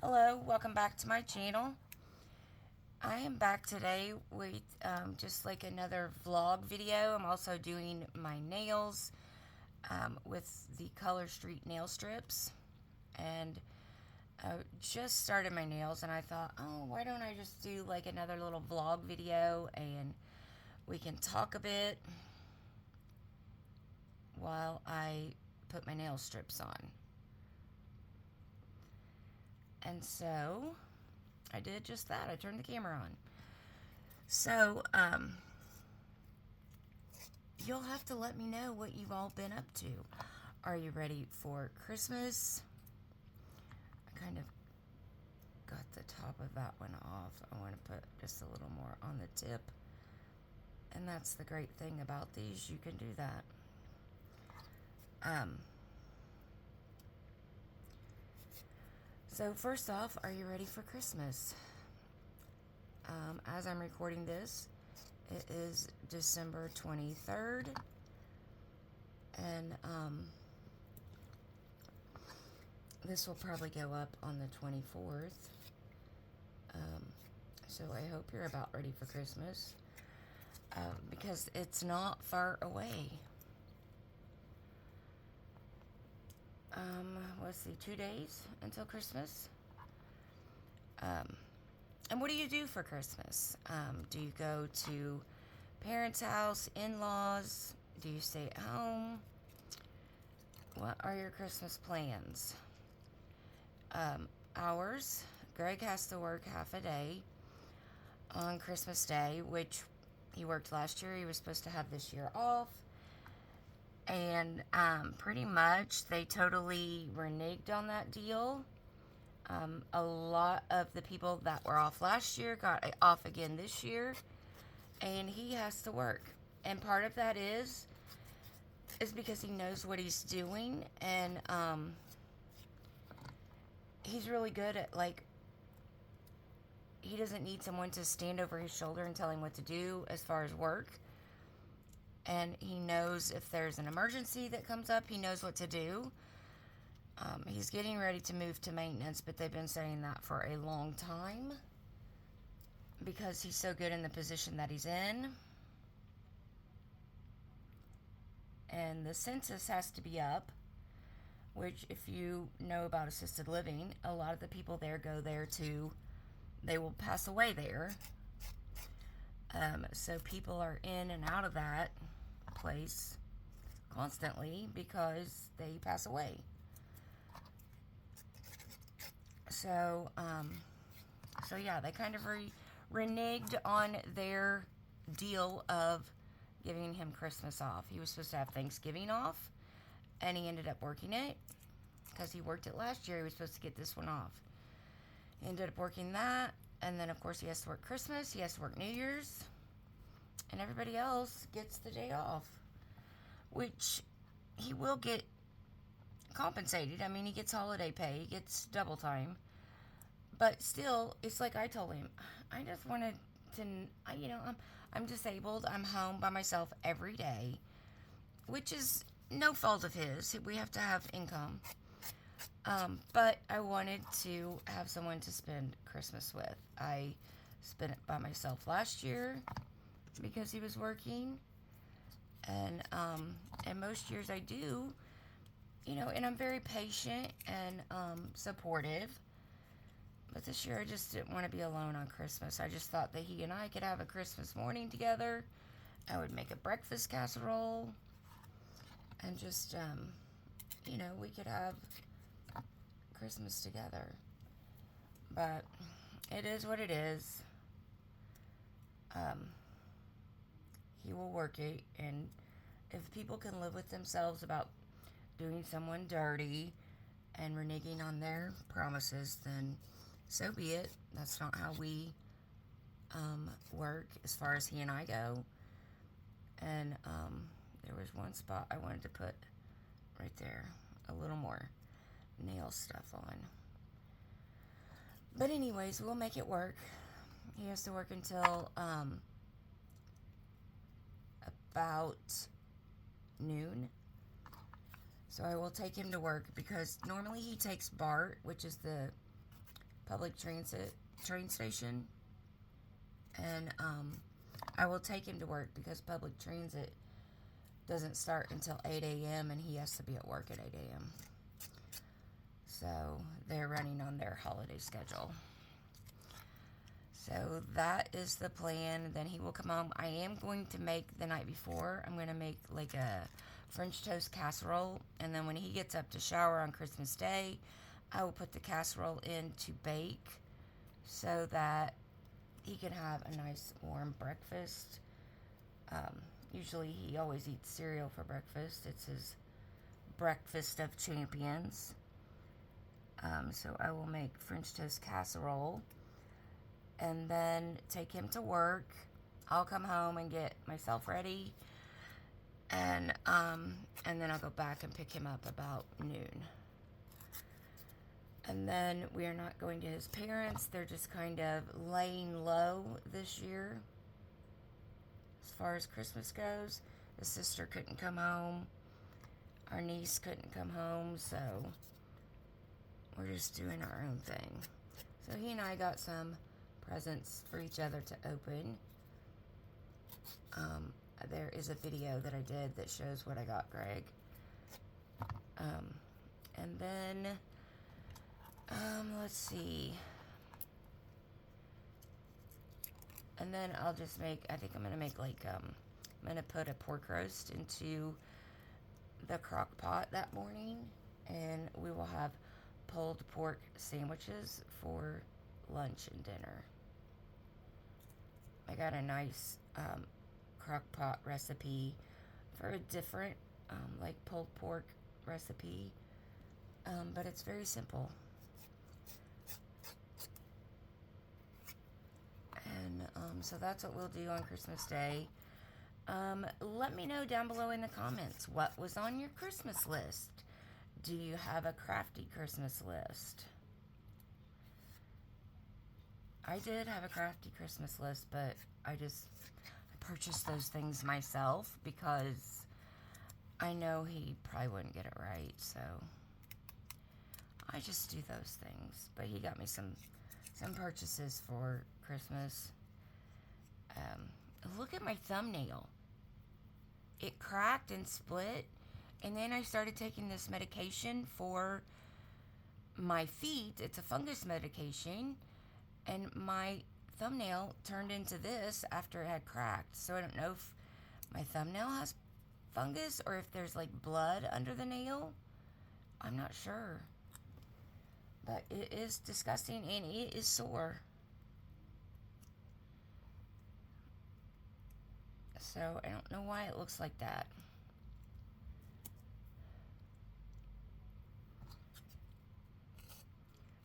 Hello, welcome back to my channel. I am back today with just like another vlog video. I'm also doing my nails with the Color Street nail strips, and I just started my nails and I thought, oh, why don't I just do like another little vlog video and we can talk a bit while I put my nail strips on. And so I did just that. I turned the camera on. So, you'll have to let me know what you've all been up to. Are you ready for Christmas? I kind of got the top of that one off. I want to put just a little more on the tip. And that's the great thing about these. You can do that. So first off, are you ready for Christmas? As I'm recording this, it is December 23rd, and this will probably go up on the 24th. So I hope you're about ready for Christmas, because it's not far away. Let's see, 2 days until Christmas. And what do you do for Christmas? Do you go to parents' house, in-laws? Do you stay at home? What are your Christmas plans? Ours, Greg has to work half a day on Christmas Day, which he worked last year. He was supposed to have this year off. And pretty much they totally reneged on that deal. A lot of the people that were off last year got off again this year, and he has to work. And part of that is because he knows what he's doing, and he's really good at, like, he doesn't need someone to stand over his shoulder and tell him what to do as far as work. And he knows if there's an emergency that comes up, he knows what to do. He's getting ready to move to maintenance, but they've been saying that for a long time because he's so good in the position that he's in. And the census has to be up, which, if you know about assisted living, a lot of the people there go there they will pass away there. So people are in and out of that place constantly because they pass away. So, so yeah, they kind of reneged on their deal of giving him Christmas off. He was supposed to have Thanksgiving off, and he ended up working it because he worked it last year. He was supposed to get this one off. He ended up working that, and then, of course, he has to work Christmas. He has to work New Year's, and everybody else gets the day off, which he will get compensated. I mean, he gets holiday pay, he gets double time, but still, it's like I told him, I just wanted to, I'm disabled, I'm home by myself every day, which is no fault of his. We have to have income, but I wanted to have someone to spend Christmas with. I spent it by myself last year because he was working, and most years I do, and I'm very patient and supportive. But this year I just didn't want to be alone on Christmas. I just thought that he and I could have a Christmas morning together. I would make a breakfast casserole, and just, we could have Christmas together. But it is what it is. He will work it, and if people can live with themselves about doing someone dirty and reneging on their promises, then so be it. That's not how we work as far as he and I go. And there was one spot I wanted to put right there a little more nail stuff on. But anyways, we'll make it work. He has to work until about noon. So I will take him to work because normally he takes BART, which is the public train station. And I will take him to work because public transit doesn't start until 8 a.m. and he has to be at work at 8 a.m. So they're running on their holiday schedule. So that is the plan. Then he will come home. I am going to make the night before, I'm going to make like a French toast casserole. And then when he gets up to shower on Christmas Day, I will put the casserole in to bake so that he can have a nice warm breakfast. Usually he always eats cereal for breakfast. It's his breakfast of champions. So I will make French toast casserole and then take him to work. I'll come home and get myself ready, and then I'll go back and pick him up about noon. And then we are not going to his parents. They're just kind of laying low this year as far as Christmas goes. His sister couldn't come home. Our niece couldn't come home, so we're just doing our own thing. So he and I got some presents for each other to open. There is a video that I did that shows what I got Greg. And then, let's see. And then I'll just make, I think I'm going to make like, I'm going to put a pork roast into the crock pot that morning. And we will have pulled pork sandwiches for lunch and dinner. I got a nice crock pot recipe for a different like pulled pork recipe, but it's very simple. And so that's what we'll do on Christmas Day. Let me know down below in the comments what was on your Christmas list. Do you have a crafty Christmas list? I did have a crafty Christmas list, but I purchased those things myself because I know he probably wouldn't get it right, so I just do those things. But he got me some purchases for Christmas. Look at my thumbnail. It cracked and split, and then I started taking this medication for my feet. It's a fungus medication, and my thumbnail turned into this after it had cracked. So I don't know if my thumbnail has fungus or if there's like blood under the nail. I'm not sure. But it is disgusting and it is sore. So I don't know why it looks like that.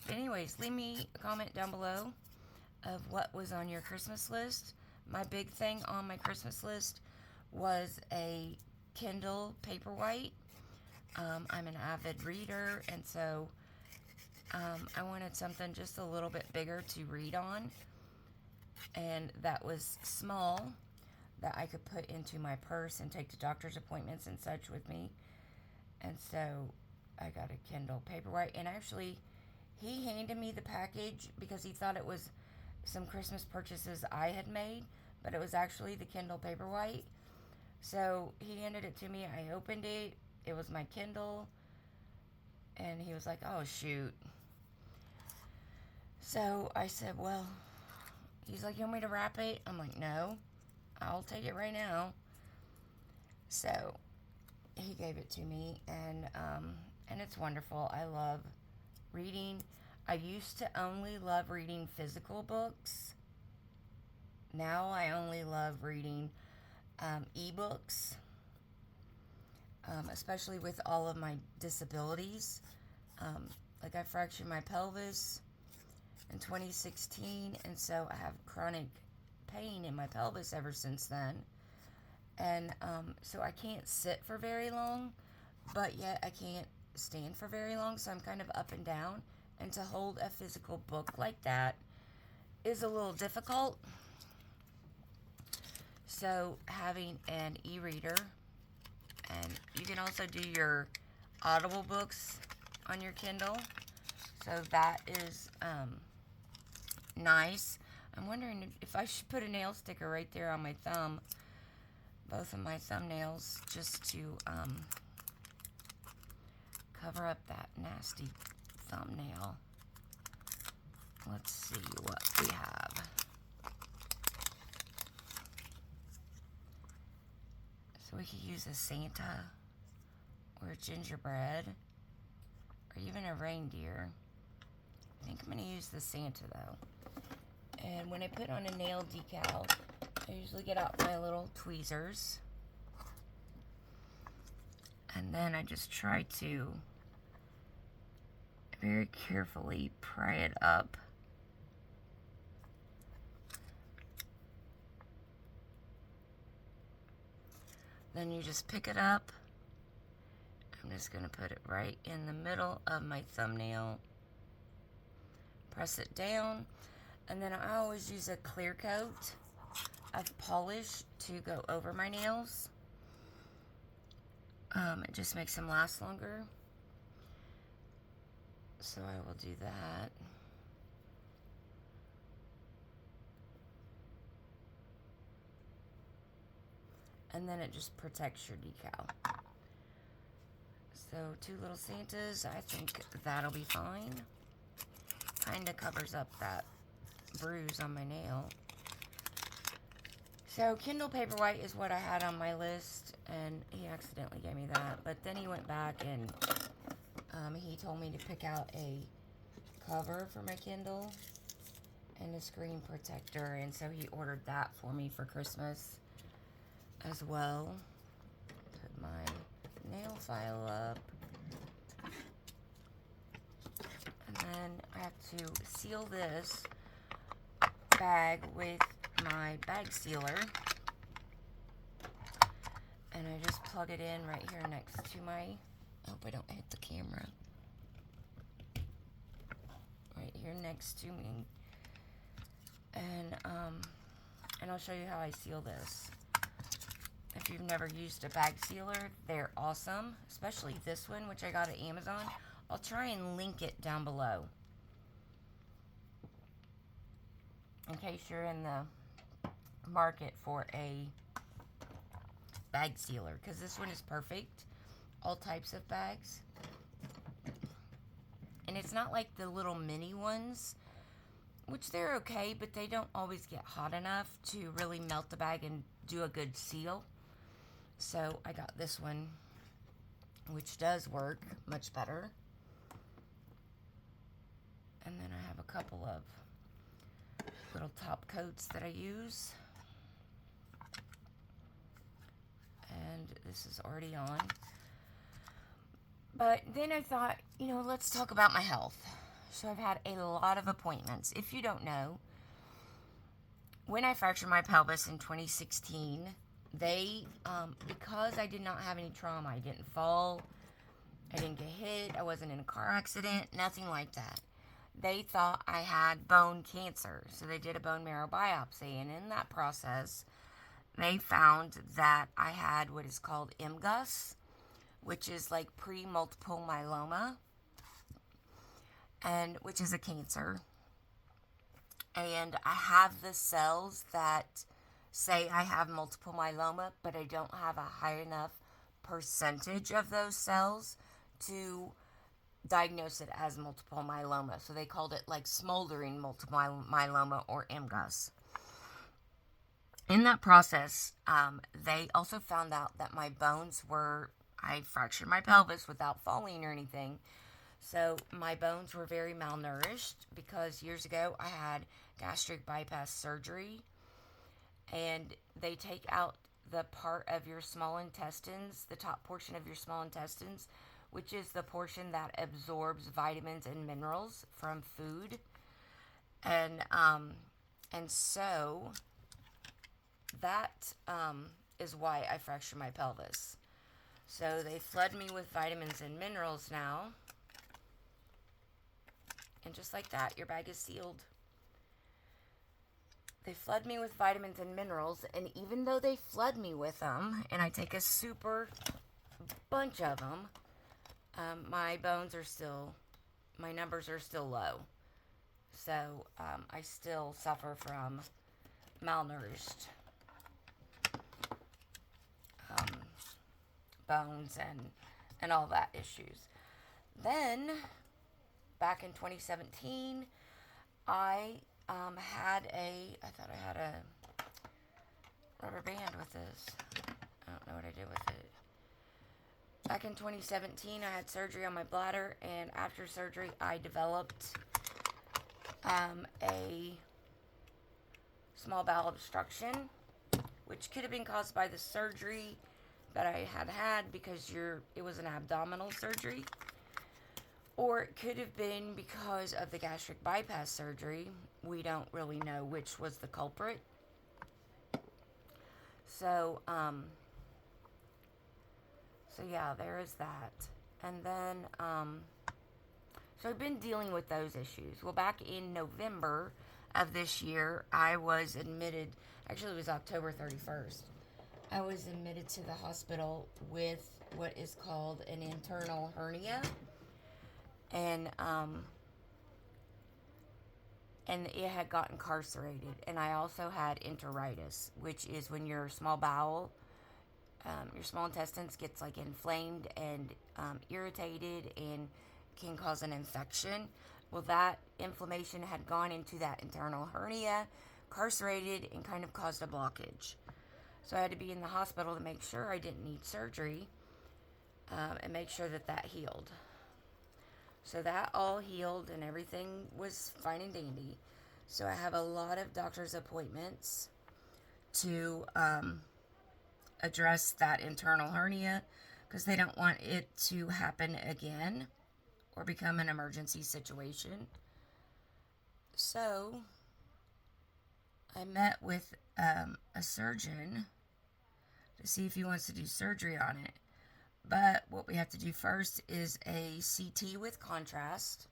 But anyways, leave me a comment down below of what was on your Christmas list. My big thing on my Christmas list was a Kindle Paperwhite. I'm an avid reader, and so I wanted something just a little bit bigger to read on, and that was small, that I could put into my purse and take to doctor's appointments and such with me. And so I got a Kindle Paperwhite, and actually he handed me the package because he thought it was some Christmas purchases I had made, but it was actually the Kindle Paperwhite. So he handed it to me. I opened it. It was my Kindle, and he was like, "Oh shoot." So I said, "Well," he's like, "You want me to wrap it?" I'm like, "No, I'll take it right now." So he gave it to me, and it's wonderful. I love reading. I used to only love reading physical books. Now I only love reading ebooks, especially with all of my disabilities. Like I fractured my pelvis in 2016, and so I have chronic pain in my pelvis ever since then. And so I can't sit for very long, but yet I can't stand for very long, so I'm kind of up and down. And to hold a physical book like that is a little difficult. So having an e-reader, and you can also do your Audible books on your Kindle. So that is nice. I'm wondering if I should put a nail sticker right there on my thumb, both of my thumbnails, just to cover up that nasty thumbnail. Let's see what we have. So we could use a Santa or a gingerbread or even a reindeer. I think I'm going to use the Santa though. And when I put on a nail decal, I usually get out my little tweezers. And then I just try to very carefully pry it up. Then you just pick it up. I'm just going to put it right in the middle of my thumbnail. Press it down. And then I always use a clear coat of polish to go over my nails. It just makes them last longer. So I will do that. And then it just protects your decal. So 2 little Santas, I think that'll be fine. Kind of covers up that bruise on my nail. So Kindle Paperwhite is what I had on my list, and he accidentally gave me that. But then he went back and he told me to pick out a cover for my Kindle and a screen protector, and so he ordered that for me for Christmas as well. Put my nail file up. And then I have to seal this bag with my bag sealer. And I just plug it in right here next to my, I hope I don't hit the camera. Right here next to me. And I'll show you how I seal this. If you've never used a bag sealer, they're awesome, especially this one, which I got at Amazon. I'll try and link it down below in case you're in the market for a bag sealer, because this one is perfect. All types of bags. And it's not like the little mini ones, which they're okay, but they don't always get hot enough to really melt the bag and do a good seal. So I got this one, which does work much better. And then I have a couple of little top coats that I use. And this is already on. But then I thought, you know, let's talk about my health. So I've had a lot of appointments. If you don't know, when I fractured my pelvis in 2016, they, because I did not have any trauma, I didn't fall, I didn't get hit, I wasn't in a car accident, nothing like that. They thought I had bone cancer, so they did a bone marrow biopsy, and in that process, they found that I had what is called MGUS, which is like pre-multiple myeloma, and which is a cancer. And I have the cells that say I have multiple myeloma, but I don't have a high enough percentage of those cells to diagnose it as multiple myeloma. So they called it like smoldering multiple myeloma, or MGUS. In that process, they also found out that my bones were, I fractured my pelvis without falling or anything. So my bones were very malnourished because years ago I had gastric bypass surgery, and they take out the part of your small intestines, the top portion of your small intestines, which is the portion that absorbs vitamins and minerals from food. And so that is why I fractured my pelvis. So they flood me with vitamins and minerals now. And just like that, your bag is sealed. They flood me with vitamins and minerals, and even though they flood me with them, and I take a super bunch of them, my bones are still my numbers are still low. So I still suffer from malnourished bones and all that issues. Then, back in 2017, I thought I had a rubber band with this. I don't know what I did with it. Back in 2017, I had surgery on my bladder, and after surgery, I developed a small bowel obstruction, which could have been caused by the surgery that I had because it was an abdominal surgery, or it could have been because of the gastric bypass surgery. We don't really know which was the culprit. So yeah, there is that. And then, so I've been dealing with those issues. Well, back in November of this year, I was admitted, actually it was October 31st. I was admitted to the hospital with what is called an internal hernia. And it had gotten carcerated. And I also had enteritis, which is when your small bowel, your small intestines gets like inflamed and irritated and can cause an infection. Well, that inflammation had gone into that internal hernia, carcerated, and kind of caused a blockage. So I had to be in the hospital to make sure I didn't need surgery and make sure that healed. So that all healed and everything was fine and dandy. So I have a lot of doctor's appointments to address that internal hernia because they don't want it to happen again or become an emergency situation. So I met with a surgeon to see if he wants to do surgery on it. But what we have to do first is a CT with contrast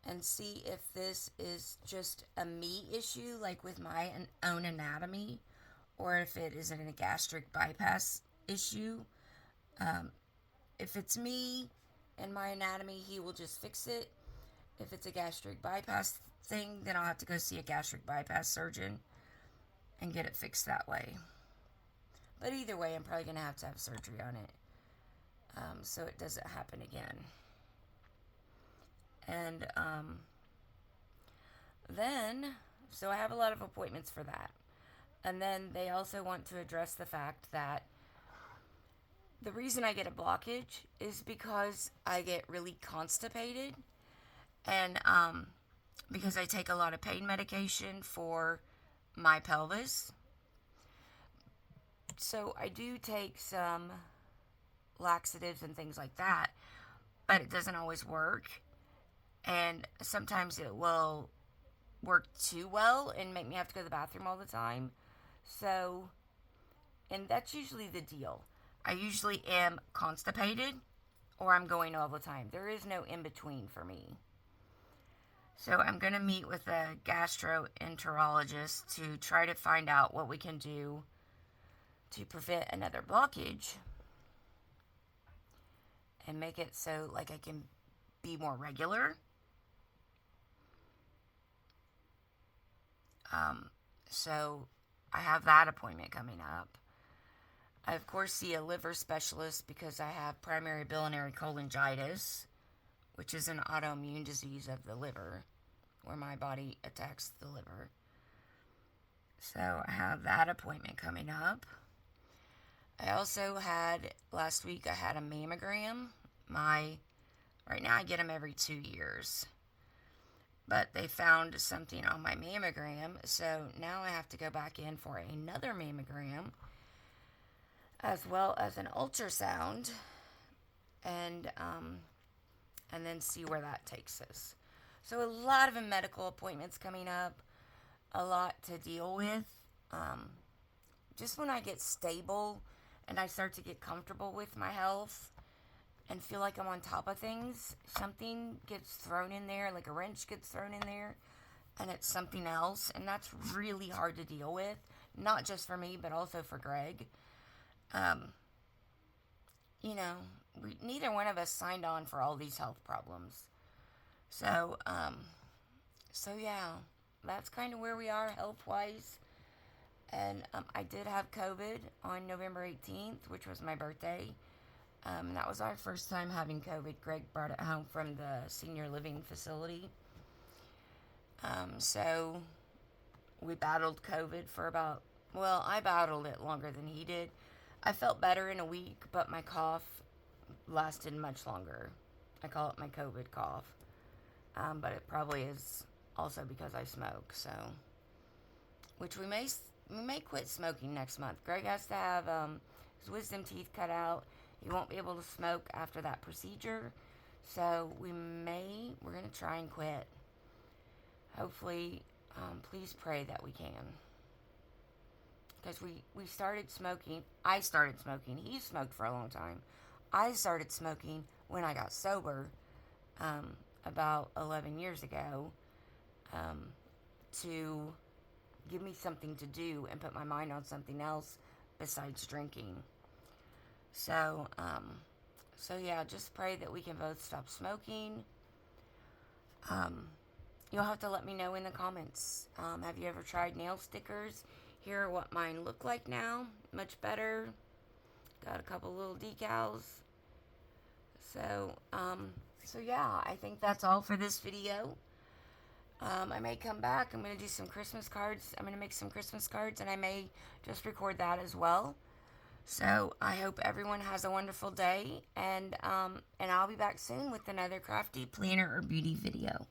and see if this is just a me issue, like with my own anatomy, or if it is a gastric bypass issue. If it's me and my anatomy, he will just fix it. If it's a gastric bypass thing, then I'll have to go see a gastric bypass surgeon and get it fixed that way. But either way, I'm probably going to have surgery on it. So it doesn't happen again. And then, so I have a lot of appointments for that. And then they also want to address the fact that the reason I get a blockage is because I get really constipated. And because I take a lot of pain medication for my pelvis. So I do take some laxatives and things like that, but it doesn't always work. And sometimes it will work too well and make me have to go to the bathroom all the time. So, and that's usually the deal. I usually am constipated or I'm going all the time. There is no in between for me. So I'm going to meet with a gastroenterologist to try to find out what we can do to prevent another blockage and make it so like I can be more regular. So I have that appointment coming up. I of course see a liver specialist because I have primary biliary cholangitis, which is an autoimmune disease of the liver where my body attacks the liver. So I have that appointment coming up. I also had, last week I had a mammogram. Right now I get them every 2 years. But they found something on my mammogram, so now I have to go back in for another mammogram, as well as an ultrasound, and then see where that takes us. So a lot of medical appointments coming up, a lot to deal with. Just when I get stable and I start to get comfortable with my health and feel like I'm on top of things, something gets thrown in there, like a wrench gets thrown in there, and it's something else, and that's really hard to deal with, not just for me, but also for Greg. Neither one of us signed on for all these health problems. So yeah, that's kind of where we are health-wise. And I did have COVID on November 18th, which was my birthday. And that was our first time having COVID. Greg brought it home from the senior living facility. So we battled COVID for I battled it longer than he did. I felt better in a week, but my cough lasted much longer. I call it my COVID cough. But it probably is also because I smoke, so. Which we may quit smoking next month. Greg has to have his wisdom teeth cut out. He won't be able to smoke after that procedure. So we're going to try and quit. Hopefully, please pray that we can. Because we started smoking. I started smoking. He smoked for a long time. I started smoking when I got sober about 11 years ago to give me something to do and put my mind on something else besides drinking. So yeah, just pray that we can both stop smoking. You'll have to let me know in the comments. Have you ever tried nail stickers? Here are what mine look like now. Much better. Got a couple little decals. So yeah, I think that's all for this video. I may come back. I'm going to do some Christmas cards. I'm going to make some Christmas cards, and I may just record that as well. So I hope everyone has a wonderful day, and I'll be back soon with another crafty planner or beauty video.